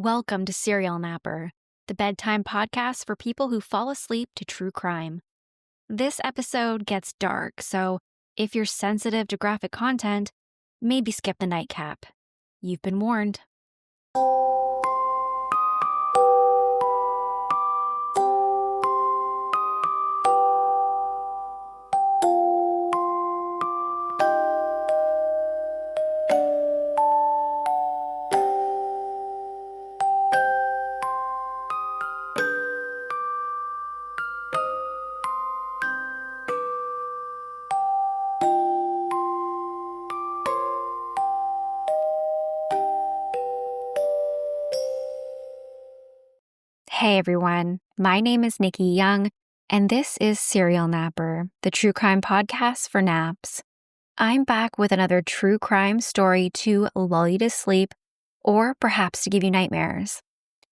Welcome to Serial Napper, the bedtime podcast for people who fall asleep to true crime. This episode gets dark, so if you're sensitive to graphic content, maybe skip the nightcap. You've been warned. Hey everyone, my name is Nikki Young, and this is Serial Napper, the true crime podcast for naps. I'm back with another true crime story to lull you to sleep, or perhaps to give you nightmares.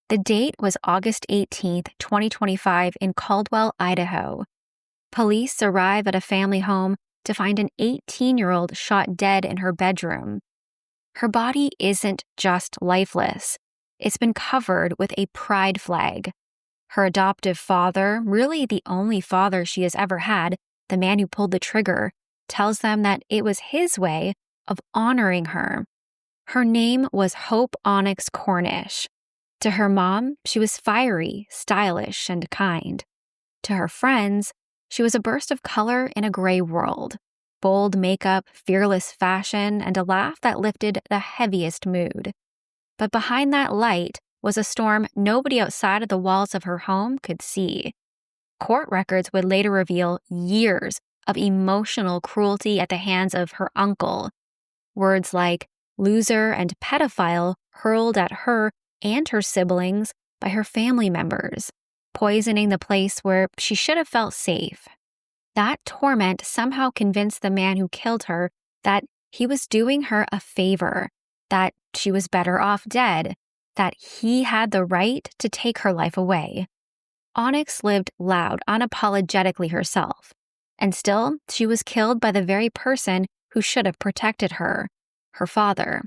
The date was August 18th, 2025 in Caldwell, Idaho. Police arrive at a family home to find an 18-year-old shot dead in her bedroom. Her body isn't just lifeless. It's been covered with a pride flag. Her adoptive father, really the only father she has ever had, the man who pulled the trigger, tells them that it was his way of honoring her. Her name was Hope Onyx Cornish. To her mom, she was fiery, stylish, and kind. To her friends, she was a burst of color in a gray world. Bold makeup, fearless fashion, and a laugh that lifted the heaviest mood. But behind that light was a storm nobody outside of the walls of her home could see. Court records would later reveal years of emotional cruelty at the hands of her uncle. Words like loser and pedophile hurled at her and her siblings by her family members, poisoning the place where she should have felt safe. That torment somehow convinced the man who killed her that he was doing her a favor, that she was better off dead, that he had the right to take her life away. Onyx lived loud, unapologetically herself, and still she was killed by the very person who should have protected her, her father.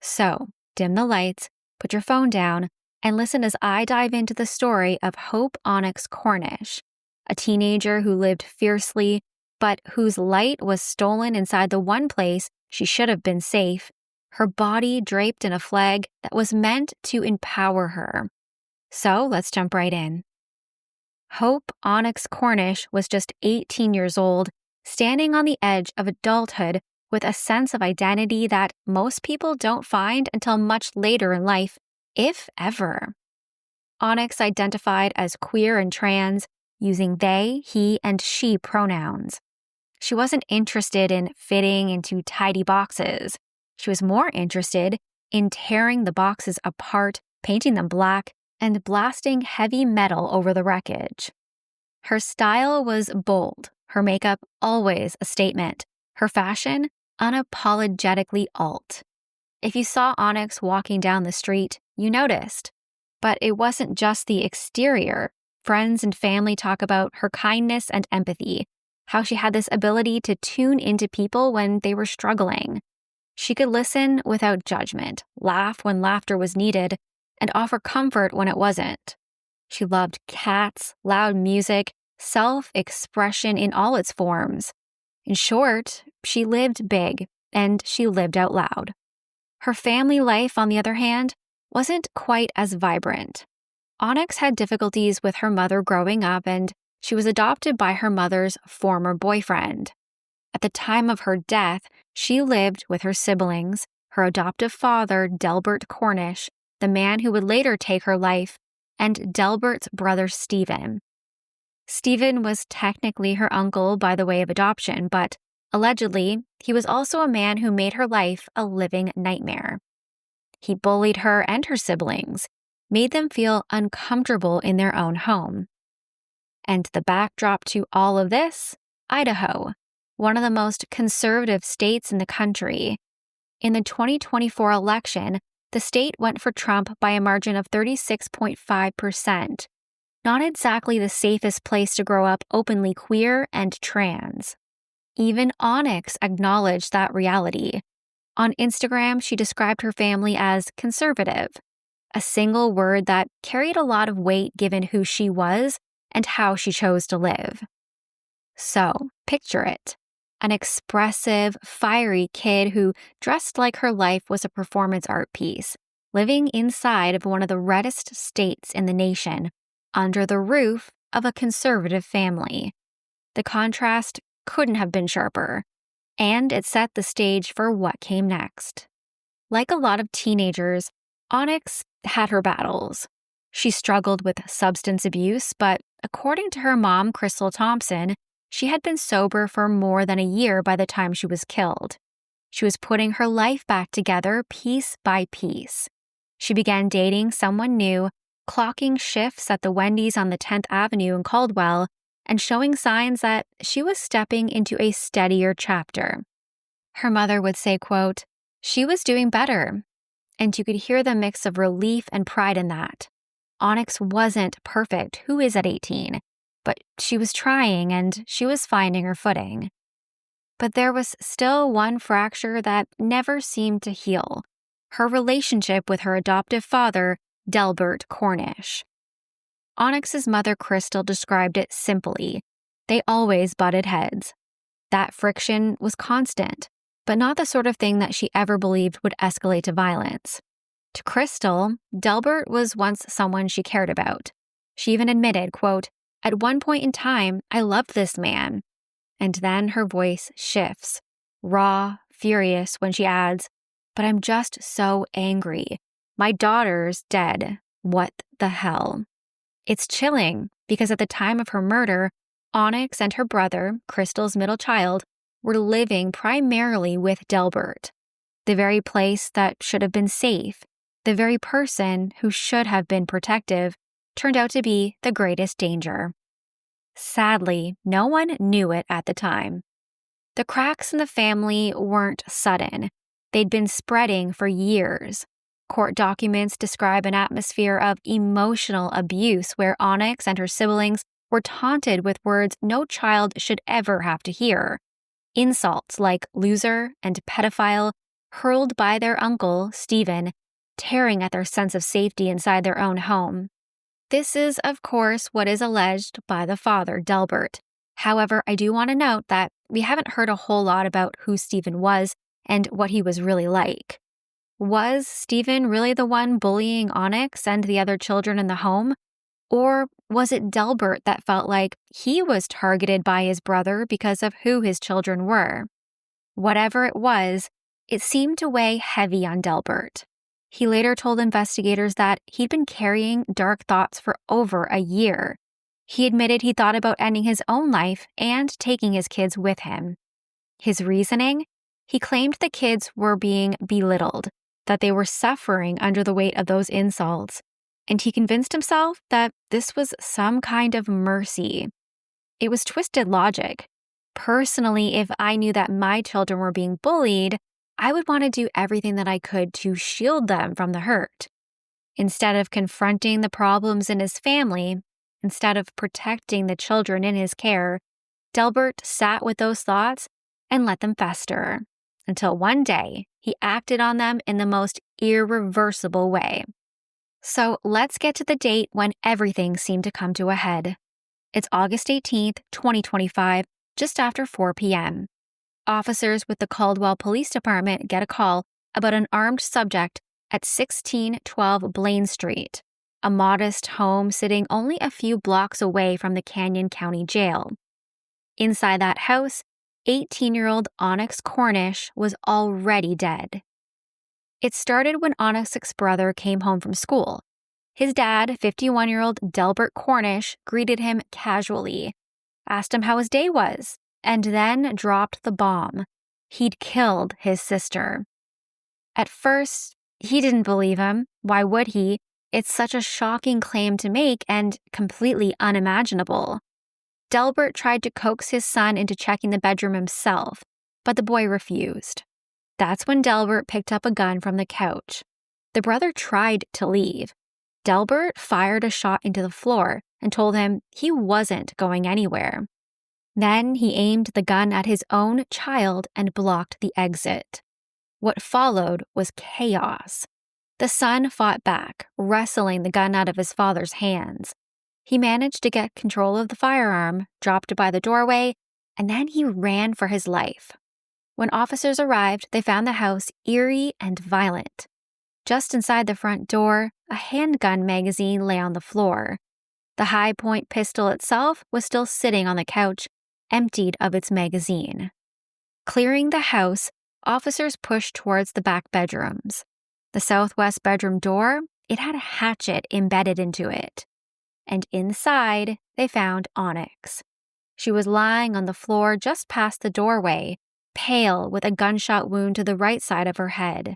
So, dim the lights, put your phone down, and listen as I dive into the story of Hope Onyx Cornish, a teenager who lived fiercely, but whose light was stolen inside the one place she should have been safe, her body draped in a flag that was meant to empower her. So let's jump right in. Hope Onyx Cornish was just 18 years old, standing on the edge of adulthood with a sense of identity that most people don't find until much later in life, if ever. Onyx identified as queer and trans, using they, he, and she pronouns. She wasn't interested in fitting into tidy boxes. She was more interested in tearing the boxes apart, painting them black, and blasting heavy metal over the wreckage. Her style was bold, her makeup always a statement, her fashion unapologetically alt. If you saw Onyx walking down the street, you noticed. But it wasn't just the exterior. Friends and family talk about her kindness and empathy, how she had this ability to tune into people when they were struggling. She could listen without judgment, laugh when laughter was needed, and offer comfort when it wasn't. She loved cats, loud music, self-expression in all its forms. In short, she lived big, and she lived out loud. Her family life, on the other hand, wasn't quite as vibrant. Onyx had difficulties with her mother growing up, and she was adopted by her mother's former boyfriend. At the time of her death, she lived with her siblings, her adoptive father, Delbert Cornish, the man who would later take her life, and Delbert's brother, Stephen. Stephen was technically her uncle by the way of adoption, but allegedly, he was also a man who made her life a living nightmare. He bullied her and her siblings, made them feel uncomfortable in their own home. And the backdrop to all of this? Idaho, one of the most conservative states in the country. In the 2024 election, the state went for Trump by a margin of 36.5%. Not exactly the safest place to grow up openly queer and trans. Even Onyx acknowledged that reality. On Instagram, she described her family as conservative, a single word that carried a lot of weight given who she was and how she chose to live. So, picture it. An expressive, fiery kid who dressed like her life was a performance art piece, living inside of one of the reddest states in the nation, under the roof of a conservative family. The contrast couldn't have been sharper, and it set the stage for what came next. Like a lot of teenagers, Onyx had her battles. She struggled with substance abuse, but according to her mom, Crystal Thompson, she had been sober for more than a year by the time she was killed. She was putting her life back together piece by piece. She began dating someone new, clocking shifts at the Wendy's on the 10th Avenue in Caldwell, and showing signs that she was stepping into a steadier chapter. Her mother would say, quote, "She was doing better." And you could hear the mix of relief and pride in that. Onyx wasn't perfect, who is at 18? But she was trying and she was finding her footing. But there was still one fracture that never seemed to heal: her relationship with her adoptive father, Delbert Cornish. Onyx's mother, Crystal, described it simply: they always butted heads. That friction was constant, but not the sort of thing that she ever believed would escalate to violence. To Crystal, Delbert was once someone she cared about. She even admitted, quote, "At one point in time, I loved this man." And then her voice shifts, raw, furious, when she adds, "But I'm just so angry. My daughter's dead. What the hell?" It's chilling because at the time of her murder, Onyx and her brother, Crystal's middle child, were living primarily with Delbert. The very place that should have been safe, the very person who should have been protective, turned out to be the greatest danger. Sadly, no one knew it at the time. The cracks in the family weren't sudden. They'd been spreading for years. Court documents describe an atmosphere of emotional abuse where Onyx and her siblings were taunted with words no child should ever have to hear. Insults like loser and pedophile hurled by their uncle, Stephen, tearing at their sense of safety inside their own home. This is, of course, what is alleged by the father, Delbert. However, I do want to note that we haven't heard a whole lot about who Stephen was and what he was really like. Was Stephen really the one bullying Onyx and the other children in the home? Or was it Delbert that felt like he was targeted by his brother because of who his children were? Whatever it was, it seemed to weigh heavy on Delbert. He later told investigators that he'd been carrying dark thoughts for over a year. He admitted he thought about ending his own life and taking his kids with him. His reasoning? He claimed the kids were being belittled, that they were suffering under the weight of those insults, and he convinced himself that this was some kind of mercy. It was twisted logic. Personally, if I knew that my children were being bullied, I would want to do everything that I could to shield them from the hurt. Instead of confronting the problems in his family, instead of protecting the children in his care, Delbert sat with those thoughts and let them fester, until one day he acted on them in the most irreversible way. So let's get to the date when everything seemed to come to a head. It's August 18th, 2025, just after 4 p.m. Officers with the Caldwell Police Department get a call about an armed subject at 1612 Blaine Street, a modest home sitting only a few blocks away from the Canyon County Jail. Inside that house, 18-year-old Onyx Cornish was already dead. It started when Onyx's brother came home from school. His dad, 51-year-old Delbert Cornish, greeted him casually, asked him how his day was, and then dropped the bomb. He'd killed his sister. At first, he didn't believe him. Why would he? It's such a shocking claim to make and completely unimaginable. Delbert tried to coax his son into checking the bedroom himself, but the boy refused. That's when Delbert picked up a gun from the couch. The brother tried to leave. Delbert fired a shot into the floor and told him he wasn't going anywhere. Then he aimed the gun at his own child and blocked the exit. What followed was chaos. The son fought back, wrestling the gun out of his father's hands. He managed to get control of the firearm, dropped it by the doorway, and then he ran for his life. When officers arrived, they found the house eerie and violent. Just inside the front door, a handgun magazine lay on the floor. The high-point pistol itself was still sitting on the couch, emptied of its magazine. Clearing the house, officers pushed towards the back bedrooms. The southwest bedroom door, it had a hatchet embedded into it. And inside, they found Onyx. She was lying on the floor just past the doorway, pale with a gunshot wound to the right side of her head.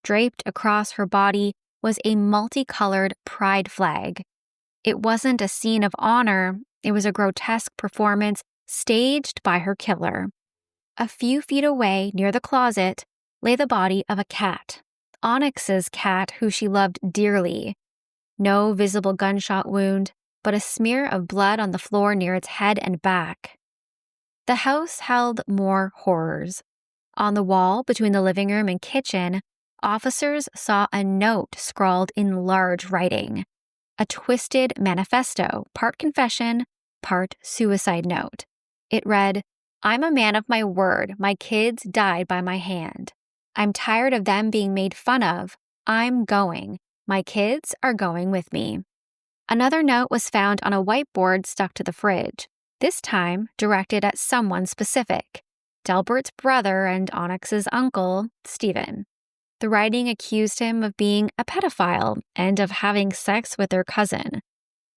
Draped across her body was a multicolored pride flag. It wasn't a scene of honor, it was a grotesque performance staged by her killer. A few feet away, near the closet, lay the body of a cat. Onyx's cat, who she loved dearly. No visible gunshot wound, but a smear of blood on the floor near its head and back. The house held more horrors. On the wall between the living room and kitchen, officers saw a note scrawled in large writing. A twisted manifesto, part confession, part suicide note. It read, "I'm a man of my word. My kids died by my hand. I'm tired of them being made fun of. I'm going. My kids are going with me." Another note was found on a whiteboard stuck to the fridge, this time directed at someone specific, Delbert's brother and Onyx's uncle, Stephen. The writing accused him of being a pedophile and of having sex with their cousin.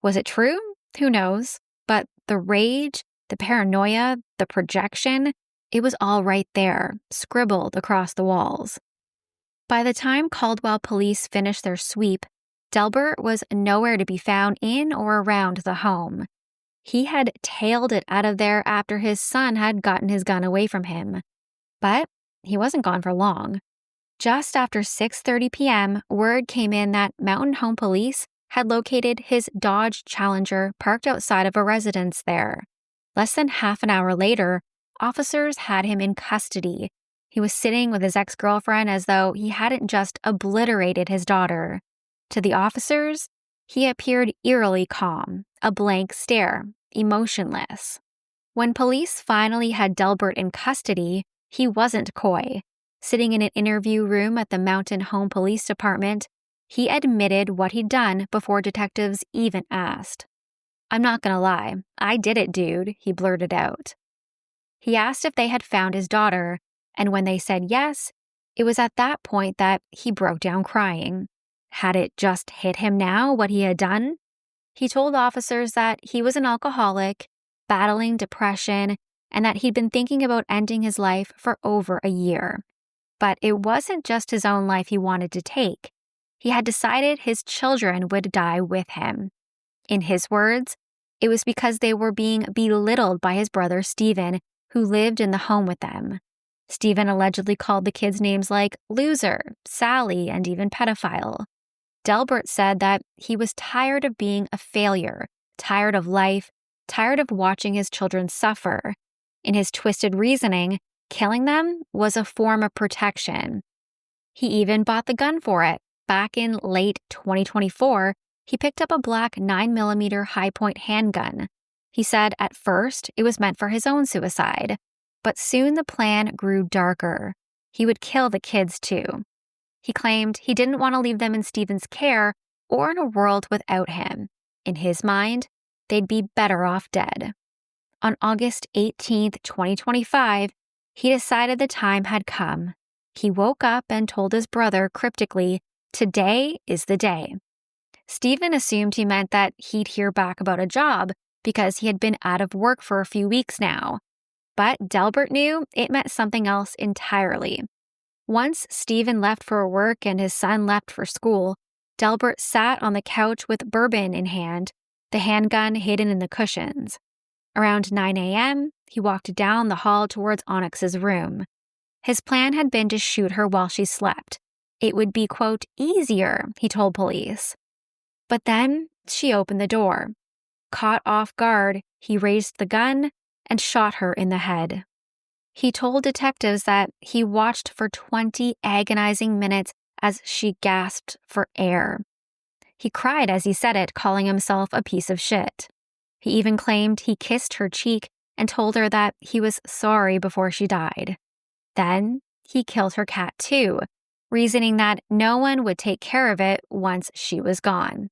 Was it true? Who knows? But the rage, the paranoia, the projection, it was all right there, scribbled across the walls. By the time Caldwell police finished their sweep, Delbert was nowhere to be found in or around the home. He had tailed it out of there after his son had gotten his gun away from him. But he wasn't gone for long. Just after 6:30 p.m., word came in that Mountain Home Police had located his Dodge Challenger parked outside of a residence there. Less than half an hour later, officers had him in custody. He was sitting with his ex-girlfriend as though he hadn't just obliterated his daughter. To the officers, he appeared eerily calm, a blank stare, emotionless. When police finally had Delbert in custody, he wasn't coy. Sitting in an interview room at the Mountain Home Police Department, he admitted what he'd done before detectives even asked. "I'm not gonna lie, I did it, dude," he blurted out. He asked if they had found his daughter, and when they said yes, it was at that point that he broke down crying. Had it just hit him now what he had done? He told officers that he was an alcoholic, battling depression, and that he'd been thinking about ending his life for over a year. But it wasn't just his own life he wanted to take. He had decided his children would die with him. In his words, it was because they were being belittled by his brother Stephen, who lived in the home with them. Stephen allegedly called the kids names like loser, Sally, and even pedophile. Delbert said that he was tired of being a failure, tired of life, tired of watching his children suffer. In his twisted reasoning, killing them was a form of protection. He even bought the gun for it. Back in late 2024, he picked up a black 9mm high-point handgun. He said at first it was meant for his own suicide, but soon the plan grew darker. He would kill the kids too. He claimed he didn't want to leave them in Stephen's care or in a world without him. In his mind, they'd be better off dead. On August 18, 2025, he decided the time had come. He woke up and told his brother cryptically, "Today is the day." Stephen assumed he meant that he'd hear back about a job because he had been out of work for a few weeks now. But Delbert knew it meant something else entirely. Once Stephen left for work and his son left for school, Delbert sat on the couch with bourbon in hand, the handgun hidden in the cushions. Around 9 a.m., he walked down the hall towards Onyx's room. His plan had been to shoot her while she slept. It would be, quote, easier, he told police. But then she opened the door. Caught off guard, he raised the gun and shot her in the head. He told detectives that he watched for 20 agonizing minutes as she gasped for air. He cried as he said it, calling himself a piece of shit. He even claimed he kissed her cheek and told her that he was sorry before she died. Then he killed her cat too, reasoning that no one would take care of it once she was gone.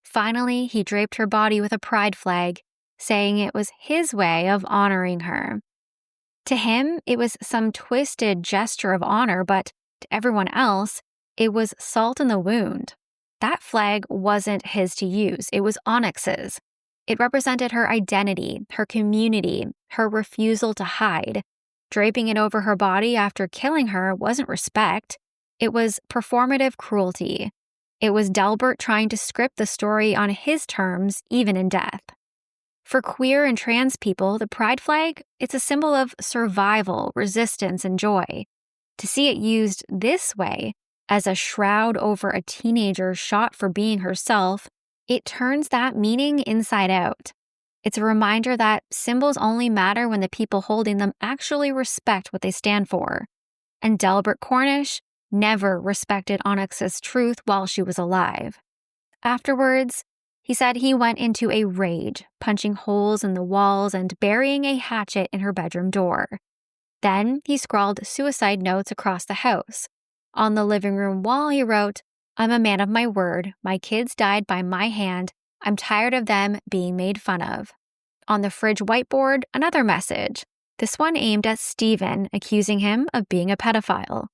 Finally, he draped her body with a pride flag, saying it was his way of honoring her. To him, it was some twisted gesture of honor, but to everyone else, it was salt in the wound. That flag wasn't his to use, it was Onyx's. It represented her identity, her community, her refusal to hide. Draping it over her body after killing her wasn't respect. It was performative cruelty. It was Delbert trying to script the story on his terms, even in death. For queer and trans people, the pride flag, it's a symbol of survival, resistance, and joy. To see it used this way, as a shroud over a teenager shot for being herself, it turns that meaning inside out. It's a reminder that symbols only matter when the people holding them actually respect what they stand for. And Delbert Cornish never respected Onyx's truth while she was alive. Afterwards, he said he went into a rage, punching holes in the walls and burying a hatchet in her bedroom door. Then he scrawled suicide notes across the house. On the living room wall, he wrote, "I'm a man of my word. My kids died by my hand. I'm tired of them being made fun of." On the fridge whiteboard, another message, this one aimed at Stephen, accusing him of being a pedophile.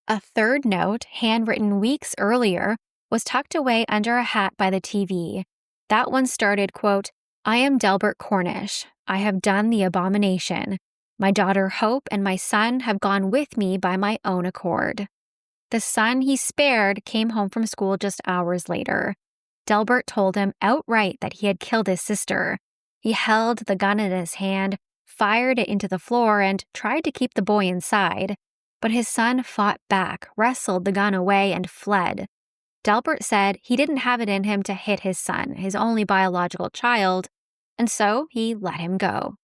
A third note, handwritten weeks earlier, was tucked away under a hat by the TV. That one started, quote, "I am Delbert Cornish. I have done the abomination. My daughter Hope and my son have gone with me by my own accord." The son he spared came home from school just hours later. Delbert told him outright that he had killed his sister. He held the gun in his hand, fired it into the floor, and tried to keep the boy inside. But his son fought back, wrestled the gun away, and fled. Delbert said he didn't have it in him to hit his son, his only biological child, and so he let him go.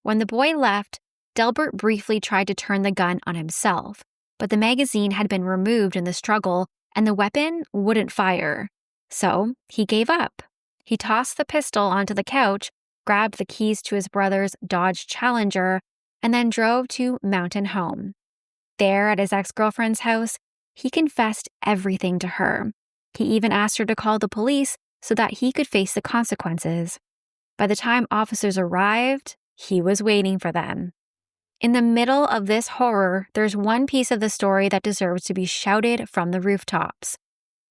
When the boy left, Delbert briefly tried to turn the gun on himself, but the magazine had been removed in the struggle and the weapon wouldn't fire. So he gave up. He tossed the pistol onto the couch, grabbed the keys to his brother's Dodge Challenger, and then drove to Mountain Home. There at his ex-girlfriend's house, he confessed everything to her. He even asked her to call the police so that he could face the consequences. By the time officers arrived, he was waiting for them. In the middle of this horror, there's one piece of the story that deserves to be shouted from the rooftops.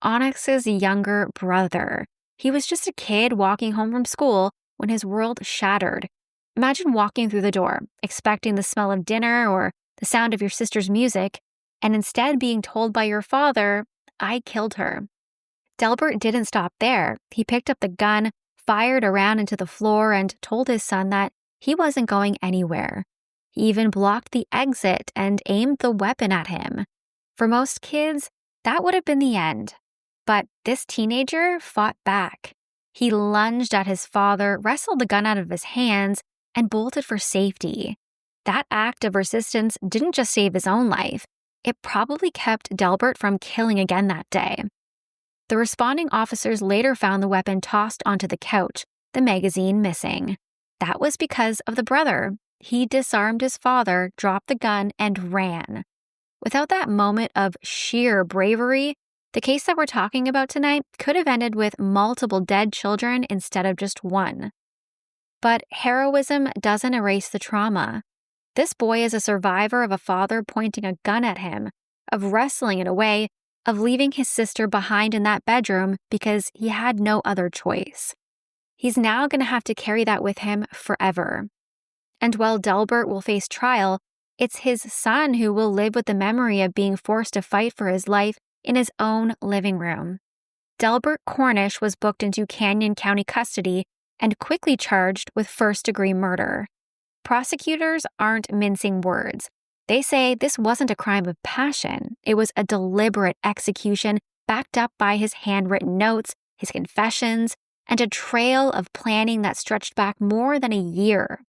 Onyx's younger brother. He was just a kid walking home from school when his world shattered. Imagine walking through the door, expecting the smell of dinner or the sound of your sister's music, and instead being told by your father, "I killed her." Delbert didn't stop there. He picked up the gun, fired around into the floor, and told his son that he wasn't going anywhere. He even blocked the exit and aimed the weapon at him. For most kids, that would have been the end. But this teenager fought back. He lunged at his father, wrestled the gun out of his hands, and bolted for safety. That act of resistance didn't just save his own life. It probably kept Delbert from killing again that day. The responding officers later found the weapon tossed onto the couch, the magazine missing. That was because of the brother. He disarmed his father, dropped the gun, and ran. Without that moment of sheer bravery, the case that we're talking about tonight could have ended with multiple dead children instead of just one. But heroism doesn't erase the trauma. This boy is a survivor of a father pointing a gun at him, of wrestling it away, of leaving his sister behind in that bedroom because he had no other choice. He's now going to have to carry that with him forever. And while Delbert will face trial, it's his son who will live with the memory of being forced to fight for his life in his own living room. Delbert Cornish was booked into Canyon County custody and quickly charged with first-degree murder. Prosecutors aren't mincing words. They say this wasn't a crime of passion. It was a deliberate execution backed up by his handwritten notes, his confessions, and a trail of planning that stretched back more than a year.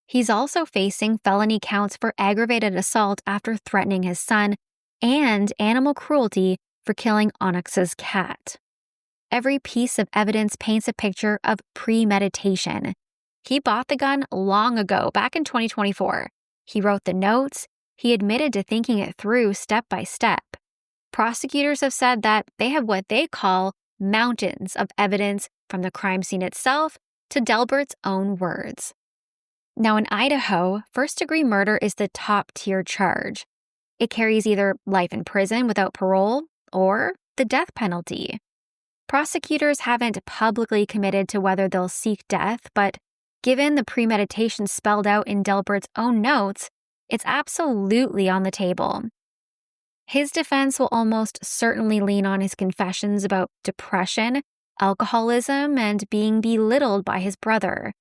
He's also facing felony counts for aggravated assault after threatening his son, and animal cruelty for killing Onyx's cat. Every piece of evidence paints a picture of premeditation. He bought the gun long ago, back in 2024. He wrote the notes. He admitted to thinking it through step by step. Prosecutors have said that they have what they call mountains of evidence from the crime scene itself to Delbert's own words. Now in Idaho, first-degree murder is the top-tier charge. It carries either life in prison without parole or the death penalty. Prosecutors haven't publicly committed to whether they'll seek death, but given the premeditation spelled out in Delbert's own notes, it's absolutely on the table. His defense will almost certainly lean on his confessions about depression, alcoholism, and being belittled by his brother.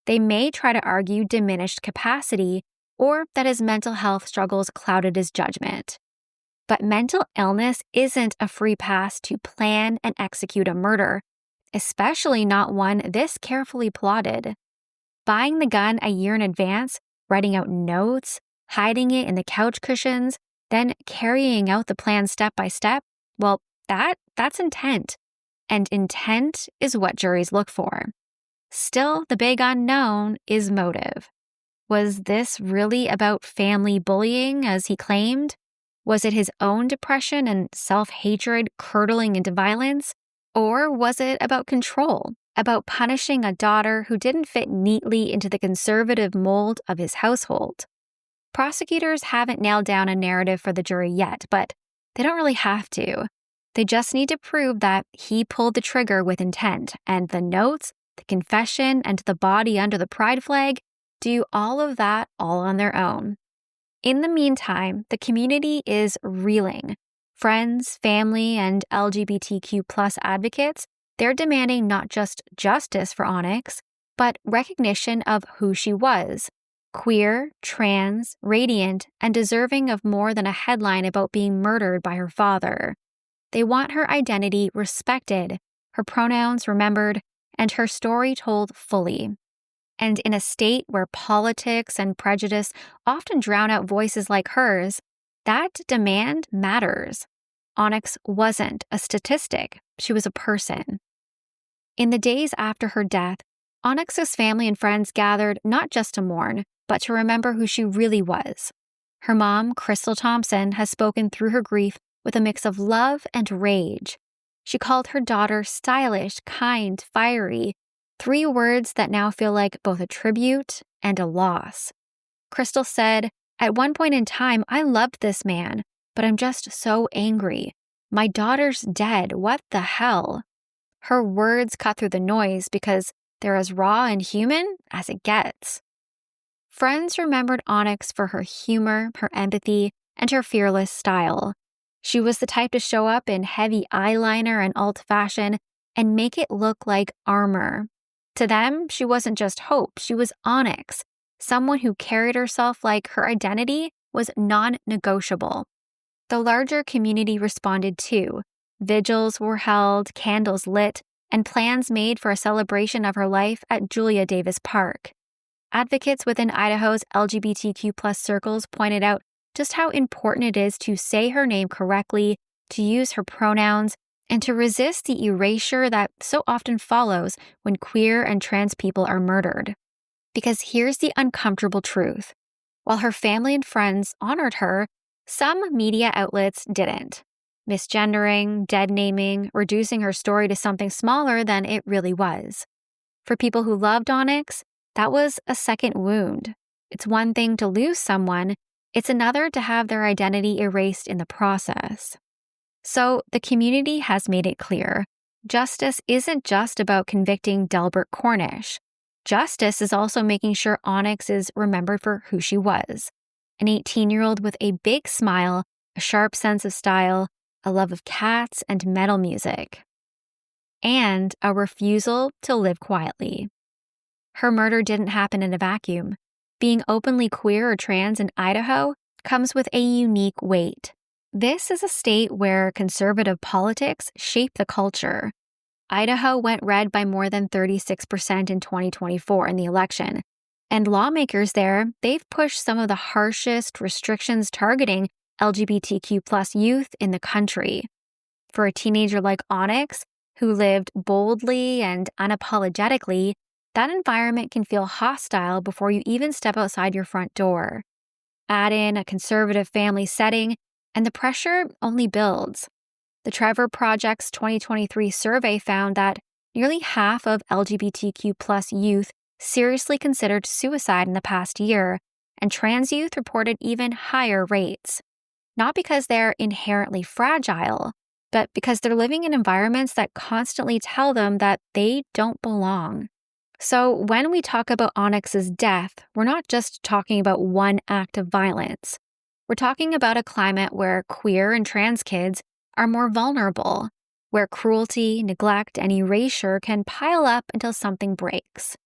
They may try to argue diminished capacity or that his mental health struggles clouded his judgment. But mental illness isn't a free pass to plan and execute a murder, especially not one this carefully plotted. Buying the gun a year in advance, writing out notes, hiding it in the couch cushions, then carrying out the plan step by step, well, that's intent. And intent is what juries look for. Still, the big unknown is motive. Was this really about family bullying, as he claimed? Was it his own depression and self-hatred curdling into violence? Or was it about control, about punishing a daughter who didn't fit neatly into the conservative mold of his household? Prosecutors haven't nailed down a narrative for the jury yet, but they don't really have to. They just need to prove that he pulled the trigger with intent, and the notes, the confession, and the body under the pride flag do all of that all on their own. In the meantime, the community is reeling. Friends, family, and LGBTQ+ advocates, they're demanding not just justice for Onyx, but recognition of who she was. Queer, trans, radiant, and deserving of more than a headline about being murdered by her father. They want her identity respected, her pronouns remembered, and her story told fully. And in a state where politics and prejudice often drown out voices like hers, that demand matters. Onyx wasn't a statistic, she was a person. In the days after her death, Onyx's family and friends gathered not just to mourn, but to remember who she really was. Her mom, Crystal Thompson, has spoken through her grief with a mix of love and rage. She called her daughter stylish, kind, fiery, 3 words that now feel like both a tribute and a loss. Crystal said, "At one point in time, I loved this man, but I'm just so angry. My daughter's dead. What the hell?" Her words cut through the noise because they're as raw and human as it gets. Friends remembered Onyx for her humor, her empathy, and her fearless style. She was the type to show up in heavy eyeliner and alt fashion and make it look like armor. To them, she wasn't just hope, she was Onyx, someone who carried herself like her identity was non-negotiable. The larger community responded too. Vigils were held, candles lit, and plans made for a celebration of her life at Julia Davis Park. Advocates within Idaho's LGBTQ+ circles pointed out just how important it is to say her name correctly, to use her pronouns, and to resist the erasure that so often follows when queer and trans people are murdered. Because here's the uncomfortable truth. While her family and friends honored her, some media outlets didn't. Misgendering, dead-naming, reducing her story to something smaller than it really was. For people who loved Onyx, that was a second wound. It's one thing to lose someone, it's another to have their identity erased in the process. So the community has made it clear. Justice isn't just about convicting Delbert Cornish. Justice is also making sure Onyx is remembered for who she was. An 18-year-old with a big smile, a sharp sense of style, a love of cats and metal music. And a refusal to live quietly. Her murder didn't happen in a vacuum. Being openly queer or trans in Idaho comes with a unique weight. This is a state where conservative politics shape the culture. Idaho went red by more than 36% in 2024 in the election. And lawmakers there, they've pushed some of the harshest restrictions targeting LGBTQ plus youth in the country. For a teenager like Onyx, who lived boldly and unapologetically, that environment can feel hostile before you even step outside your front door. Add in a conservative family setting, and the pressure only builds. The Trevor Project's 2023 survey found that nearly half of LGBTQ plus youth seriously considered suicide in the past year, and trans youth reported even higher rates. Not because they're inherently fragile, but because they're living in environments that constantly tell them that they don't belong. So when we talk about Onyx's death, we're not just talking about one act of violence. We're talking about a climate where queer and trans kids are more vulnerable, where cruelty, neglect, and erasure can pile up until something breaks.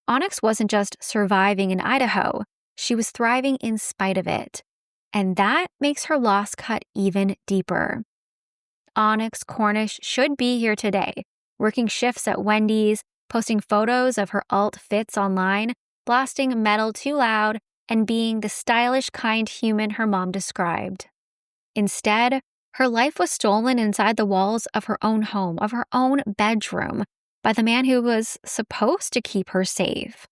Onyx wasn't just surviving in Idaho, she was thriving in spite of it. And that makes her loss cut even deeper. Onyx Cornish should be here today, working shifts at Wendy's, posting photos of her alt fits online, blasting metal too loud, and being the stylish, kind human her mom described. Instead, her life was stolen inside the walls of her own home, of her own bedroom, by the man who was supposed to keep her safe.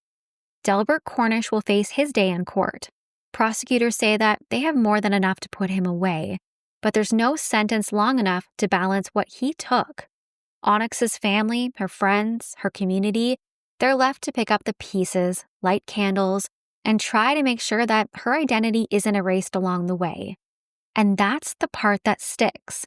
Delbert Cornish will face his day in court. Prosecutors say that they have more than enough to put him away, but there's no sentence long enough to balance what he took. Onyx's family, her friends, her community, they're left to pick up the pieces, light candles, and try to make sure that her identity isn't erased along the way. And that's the part that sticks.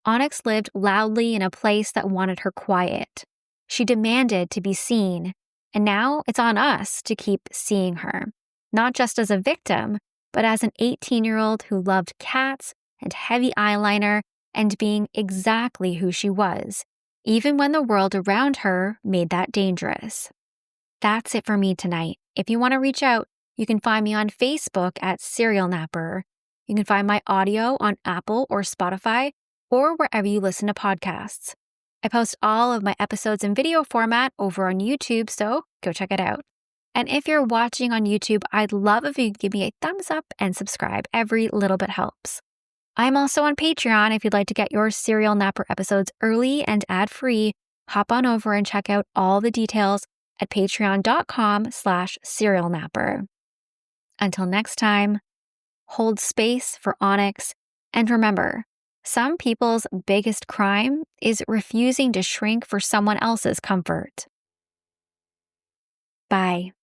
Onyx lived loudly in a place that wanted her quiet. She demanded to be seen, and now it's on us to keep seeing her, not just as a victim, but as an 18-year-old who loved cats and heavy eyeliner and being exactly who she was, even when the world around her made that dangerous. That's it for me tonight. If you want to reach out, you can find me on Facebook at Serial Napper. You can find my audio on Apple or Spotify or wherever you listen to podcasts. I post all of my episodes in video format over on YouTube, so go check it out. And if you're watching on YouTube, I'd love if you could give me a thumbs up and subscribe. Every little bit helps. I'm also on Patreon if you'd like to get your Serial Napper episodes early and ad-free. Hop on over and check out all the details at patreon.com/serialnapper. Until next time, hold space for Onyx, and remember, some people's biggest crime is refusing to shrink for someone else's comfort. Bye.